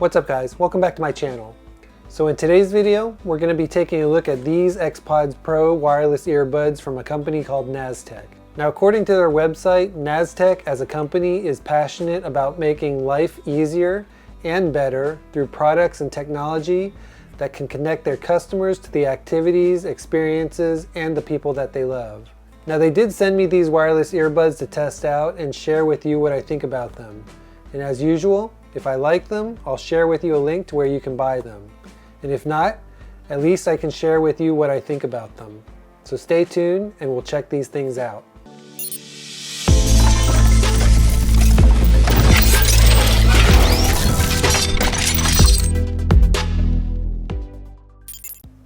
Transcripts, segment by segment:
What's up guys, welcome back to my channel. So in today's video, we're going to be taking a look at these XPods Pro wireless earbuds from a company called Naztech. Now according to their website, Naztech as a company is passionate about making life easier and better through products and technology that can connect their customers to the activities, experiences, and the people that they love. Now they did send me these wireless earbuds to test out and share with you what I think about them. And as usual, if I like them, I'll share with you a link to where you can buy them. And if not, at least I can share with you what I think about them. So stay tuned and we'll check these things out.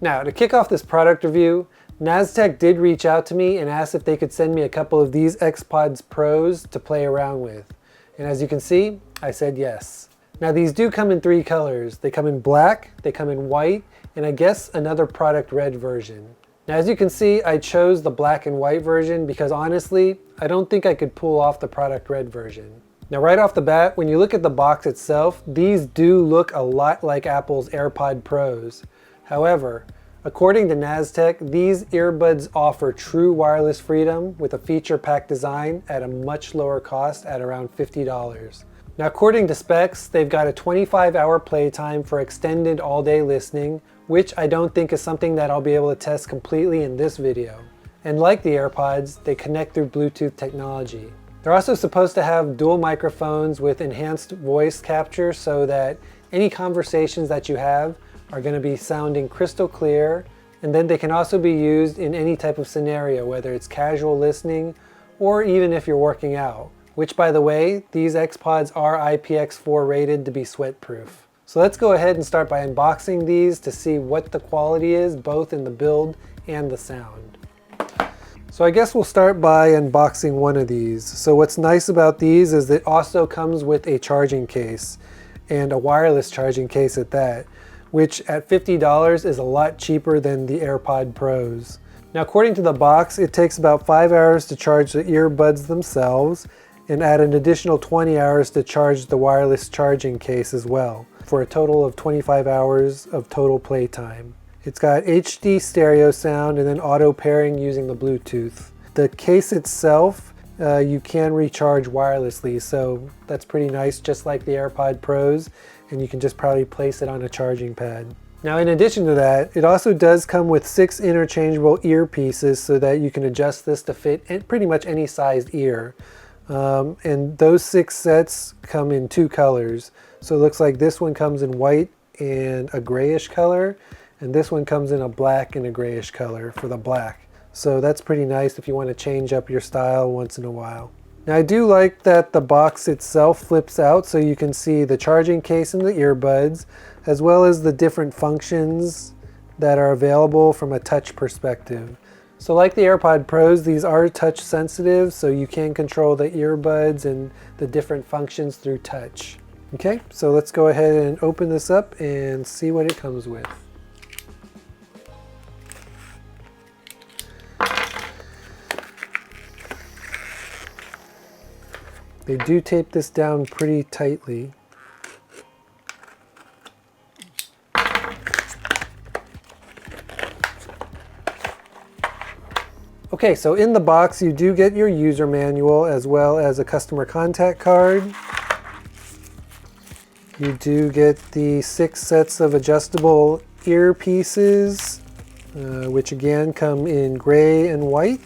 Now, to kick off this product review, Naztech did reach out to me and asked if they could send me a couple of these XPods Pros to play around with. And as you can see, I said yes. Now these do come in three colors. They come in black, they come in white, and I guess another product red version. Now as you can see, I chose the black and white version because honestly, I don't think I could pull off the product red version. Now right off the bat, when you look at the box itself, these do look a lot like Apple's AirPod Pros. However, according to Naztech, these earbuds offer true wireless freedom with a feature-packed design at a much lower cost at around $50. Now according to specs, they've got a 25-hour playtime for extended all-day listening, which I don't think is something that I'll be able to test completely in this video. And like the AirPods, they connect through Bluetooth technology. They're also supposed to have dual microphones with enhanced voice capture so that any conversations that you have are going to be sounding crystal clear, and then they can also be used in any type of scenario, whether it's casual listening or even if you're working out. Which by the way, these XPods are IPX4 rated to be sweat proof. So let's go ahead and start by unboxing these to see what the quality is, both in the build and the sound. So I guess we'll start by unboxing one of these. So what's nice about these is it also comes with a charging case, and a wireless charging case at that, which at $50 is a lot cheaper than the AirPod Pros. Now according to the box, it takes about 5 hours to charge the earbuds themselves, and add an additional 20 hours to charge the wireless charging case as well, for a total of 25 hours of total playtime. It's got HD stereo sound and then auto pairing using the Bluetooth. The case itself, you can recharge wirelessly, so that's pretty nice, just like the AirPod Pros, and you can just probably place it on a charging pad. Now in addition to that, it also does come with 6 interchangeable earpieces so that you can adjust this to fit pretty much any sized ear. And those 6 sets come in 2 colors. So it looks like this one comes in white and a grayish color, and this one comes in a black and a grayish color for the black. So that's pretty nice if you want to change up your style once in a while. Now I do like that the box itself flips out so you can see the charging case and the earbuds, as well as the different functions that are available from a touch perspective. So like the AirPod Pros, these are touch sensitive, so you can control the earbuds and the different functions through touch. Okay, so let's go ahead and open this up and see what it comes with. They do tape this down pretty tightly. Okay, so in the box you do get your user manual as well as a customer contact card. You do get the 6 sets of adjustable earpieces, which again come in gray and white.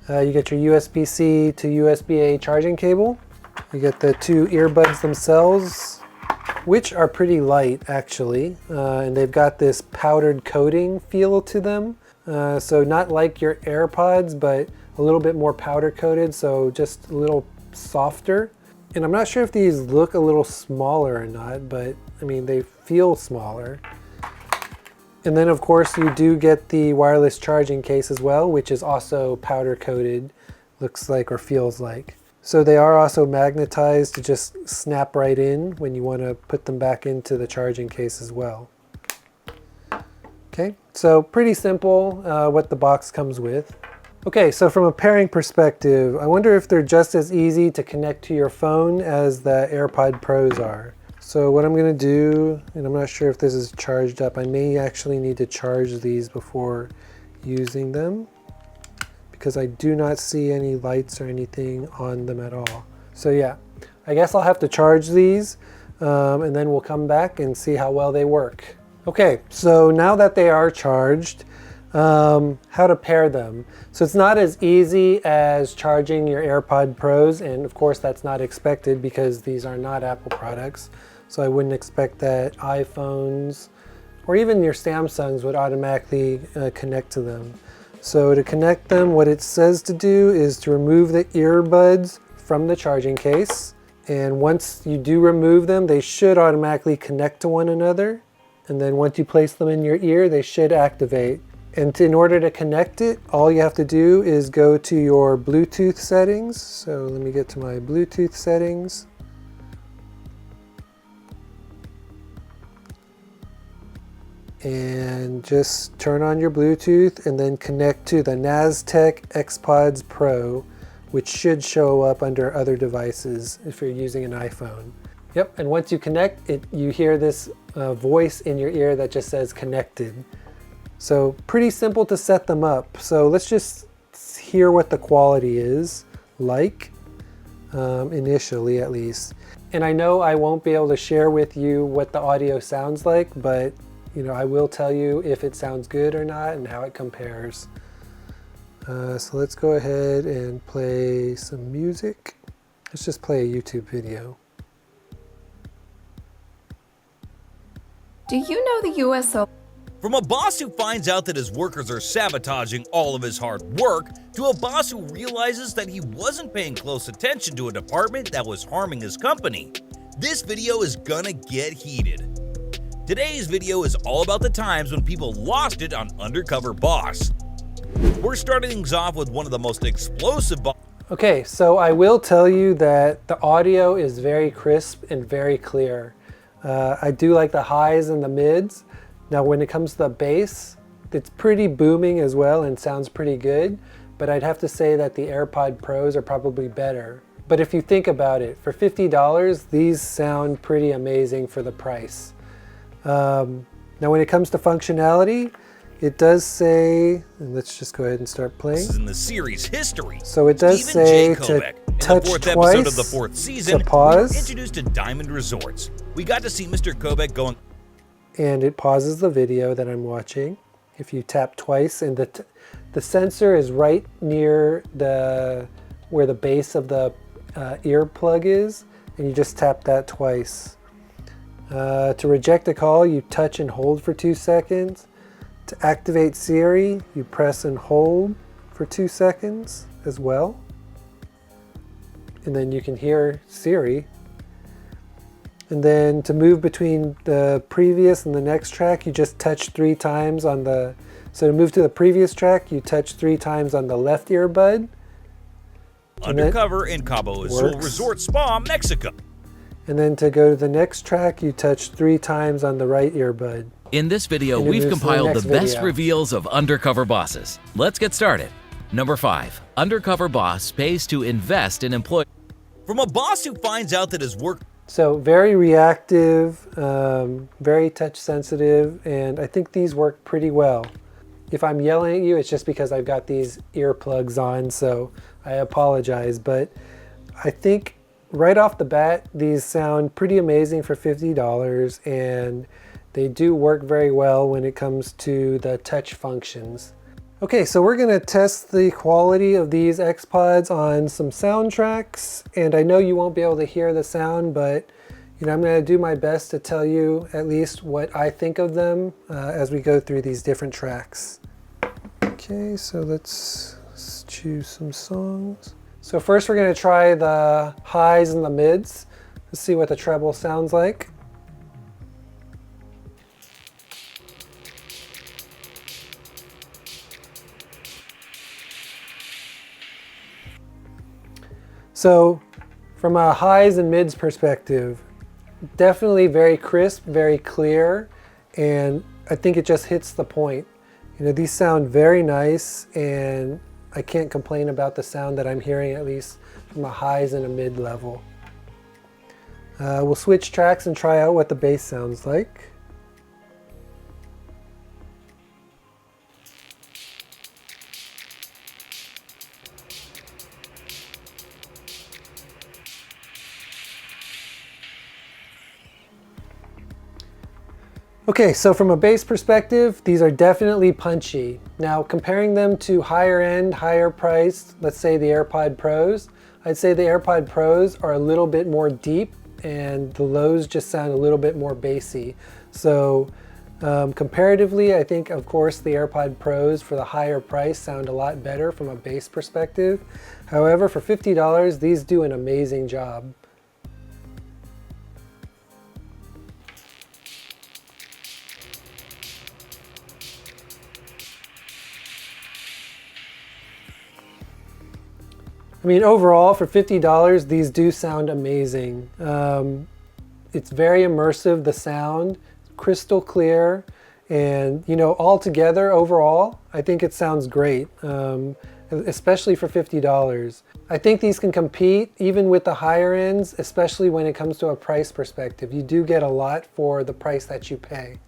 You get your USB-C to USB-A charging cable. You get the 2 earbuds themselves, which are pretty light actually, and they've got this powdered coating feel to them. So not like your AirPods, but a little bit more powder coated, so just a little softer. And I'm not sure if these look a little smaller or not, but I mean, they feel smaller. And then of course you do get the wireless charging case as well, which is also powder coated, looks like or feels like. So they are also magnetized to just snap right in when you want to put them back into the charging case as well. Okay, so pretty simple what the box comes with. Okay, so from a pairing perspective, I wonder if they're just as easy to connect to your phone as the AirPod Pros are. So what I'm gonna do, and I'm not sure if this is charged up, I may actually need to charge these before using them because I do not see any lights or anything on them at all. So yeah, I guess I'll have to charge these and then we'll come back and see how well they work. Okay, so now that they are charged, how to pair them. So it's not as easy as charging your AirPod Pros, and of course that's not expected because these are not Apple products. So I wouldn't expect that iPhones or even your Samsungs would automatically connect to them. So to connect them, what it says to do is to remove the earbuds from the charging case. And once you do remove them, they should automatically connect to one another. And then once you place them in your ear, they should activate. And in order to connect it, all you have to do is go to your Bluetooth settings. So let me get to my Bluetooth settings. And just turn on your Bluetooth and then connect to the Naztech XPods Pro, which should show up under other devices if you're using an iPhone. Yep, and once you connect it, you hear this voice in your ear that just says connected. So pretty simple to set them up. So let's just hear what the quality is like, initially at least. And I know I won't be able to share with you what the audio sounds like, but you know, I will tell you if it sounds good or not and how it compares. So let's go ahead and play some music. Let's just play a YouTube video. Do you know the USO? From a boss who finds out that his workers are sabotaging all of his hard work, to a boss who realizes that he wasn't paying close attention to a department that was harming his company, this video is gonna get heated. Today's video is all about the times when people lost it on Undercover Boss. We're starting things off with one of the most explosive Okay, so I will tell you that the audio is very crisp and very clear. I do like the highs and the mids. Now when it comes to the bass, it's pretty booming as well and sounds pretty good, but I'd have to say that the AirPod Pros are probably better. But if you think about it, for $50, these sound pretty amazing for the price. Now when it comes to functionality, it does say, and let's just go ahead and start playing. in the series history. So it does say to touch in the 4th twice episode of the 4th season, to pause. we were introduced to Diamond Resorts. We got to see Mr. Kobeck going. And it pauses the video that I'm watching. If you tap twice, and the sensor is right near where the base of the earplug is, and you just tap that twice. To reject a call, you touch and hold for 2 seconds. To activate Siri, you press and hold for 2 seconds as well. And then you can hear Siri. And then to move between the previous and the next track, you just touch 3 times on the, so to move to the previous track, you touch 3 times on the left earbud. Undercover in Cabo Azul Resort Spa, Mexico. And then to go to the next track, you touch 3 times on the right earbud. In this video, we've compiled the best reveals of undercover bosses. Let's get started. Number 5. Undercover boss pays to invest in employees. From a boss who finds out that his work... So very reactive, very touch sensitive, and I think these work pretty well. If I'm yelling at you, it's just because I've got these earplugs on, so I apologize. But I think right off the bat, these sound pretty amazing for $50, and they do work very well when it comes to the touch functions. Okay, so we're gonna test the quality of these XPods on some soundtracks, and I know you won't be able to hear the sound, but you know, I'm gonna do my best to tell you at least what I think of them as we go through these different tracks. Okay, so let's choose some songs. So first we're gonna try the highs and the mids. Let's see what the treble sounds like. So from a highs and mids perspective, definitely very crisp, very clear, and I think it just hits the point. You know, these sound very nice, and I can't complain about the sound that I'm hearing, at least from a highs and a mid level. We'll switch tracks and try out what the bass sounds like. Okay, so from a bass perspective, these are definitely punchy. Now, comparing them to higher end, higher priced, let's say the AirPod Pros, I'd say the AirPod Pros are a little bit more deep and the lows just sound a little bit more bassy. So comparatively, I think, of course, the AirPod Pros for the higher price sound a lot better from a bass perspective. However, for $50, these do an amazing job. I mean, overall, for $50, these do sound amazing. It's very immersive, the sound, crystal clear, and, you know, altogether, overall, I think it sounds great, especially for $50. I think these can compete even with the higher ends, especially when it comes to a price perspective. You do get a lot for the price that you pay.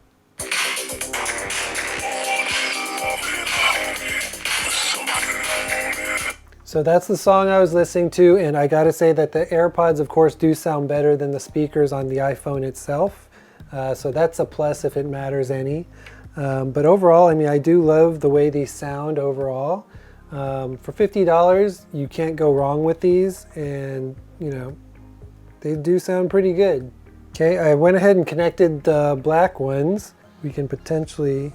So that's the song I was listening to, and I gotta say that the AirPods, of course, do sound better than the speakers on the iPhone itself. So that's a plus if it matters any. But overall, I mean, I do love the way these sound overall. For $50, you can't go wrong with these, and you know, they do sound pretty good. Okay, I went ahead and connected the black ones. We can potentially,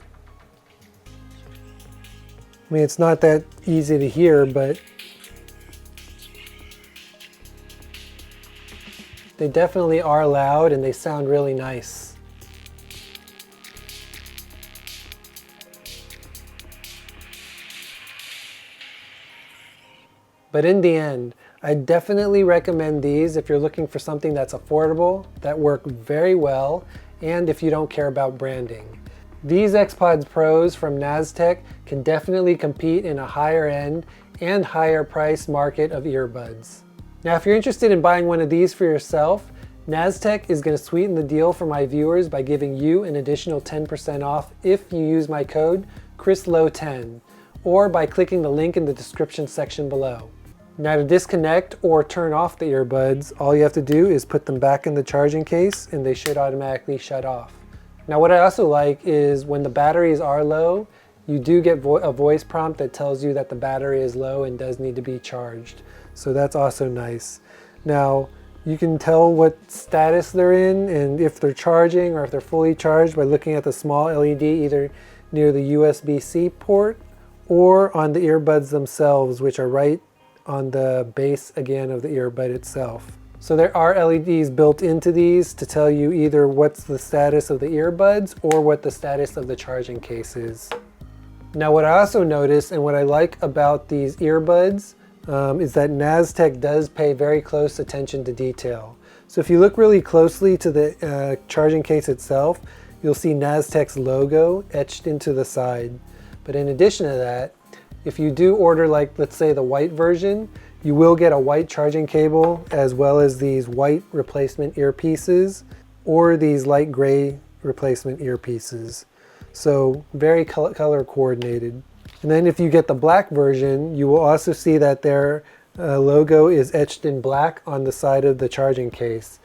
I mean, it's not that easy to hear, but they definitely are loud and they sound really nice. But in the end, I definitely recommend these if you're looking for something that's affordable, that work very well, and if you don't care about branding. These XPods Pros from Naztech can definitely compete in a higher end and higher price market of earbuds. Now, if you're interested in buying one of these for yourself, Naztech is going to sweeten the deal for my viewers by giving you an additional 10% off if you use my code ChrisLow10, or by clicking the link in the description section below. Now, to disconnect or turn off the earbuds, all you have to do is put them back in the charging case and they should automatically shut off. Now, what I also like is when the batteries are low, you do get a voice prompt that tells you that the battery is low and does need to be charged. So that's also nice. Now, you can tell what status they're in and if they're charging or if they're fully charged by looking at the small LED either near the USB-C port or on the earbuds themselves, which are right on the base again of the earbud itself. So there are LEDs built into these to tell you either what's the status of the earbuds or what the status of the charging case is. Now, what I also noticed and what I like about these earbuds is that Naztech does pay very close attention to detail. So if you look really closely to the charging case itself, you'll see Naztech's logo etched into the side. But in addition to that, if you do order, like, let's say the white version, you will get a white charging cable as well as these white replacement earpieces or these light gray replacement earpieces. So very color coordinated. And then if you get the black version, you will also see that their logo is etched in black on the side of the charging case.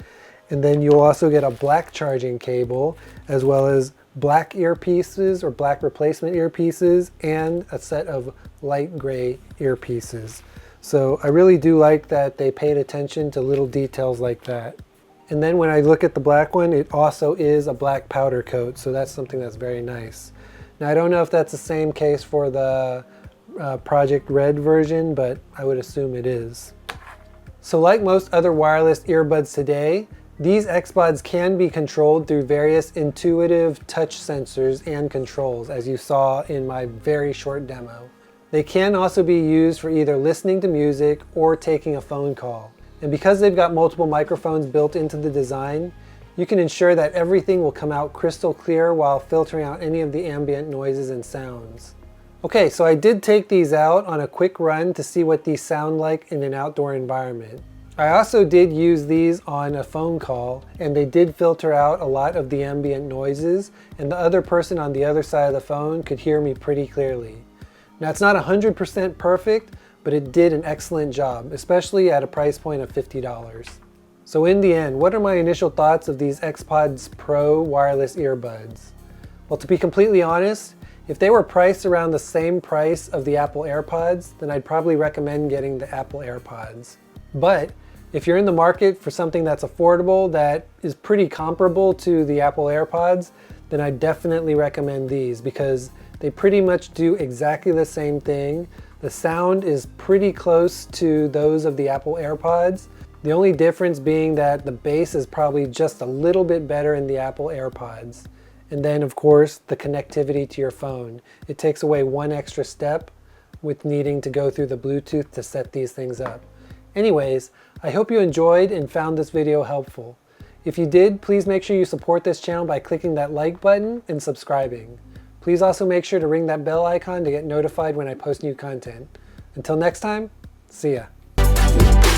And then you'll also get a black charging cable as well as black earpieces or black replacement earpieces and a set of light gray earpieces. So I really do like that they paid attention to little details like that. And then when I look at the black one, it also is a black powder coat, so that's something that's very nice. Now, I don't know if that's the same case for the Project Red version, but I would assume it is. So like most other wireless earbuds today, these XPods can be controlled through various intuitive touch sensors and controls, as you saw in my very short demo. They can also be used for either listening to music or taking a phone call. And because they've got multiple microphones built into the design, you can ensure that everything will come out crystal clear while filtering out any of the ambient noises and sounds. Okay, so I did take these out on a quick run to see what these sound like in an outdoor environment. I also did use these on a phone call, and they did filter out a lot of the ambient noises, and the other person on the other side of the phone could hear me pretty clearly. Now, it's not 100% perfect, but it did an excellent job, especially at a price point of $50. So in the end, what are my initial thoughts of these XPods Pro wireless earbuds? Well, to be completely honest, if they were priced around the same price of the Apple Airpods, then I'd probably recommend getting the Apple Airpods. But if you're in the market for something that's affordable, that is pretty comparable to the Apple Airpods, then I definitely recommend these because they pretty much do exactly the same thing. The sound is pretty close to those of the Apple Airpods. The only difference being that the bass is probably just a little bit better in the Apple Airpods. And then of course, the connectivity to your phone. It takes away one extra step with needing to go through the Bluetooth to set these things up. Anyways, I hope you enjoyed and found this video helpful. If you did, please make sure you support this channel by clicking that like button and subscribing. Please also make sure to ring that bell icon to get notified when I post new content. Until next time, see ya.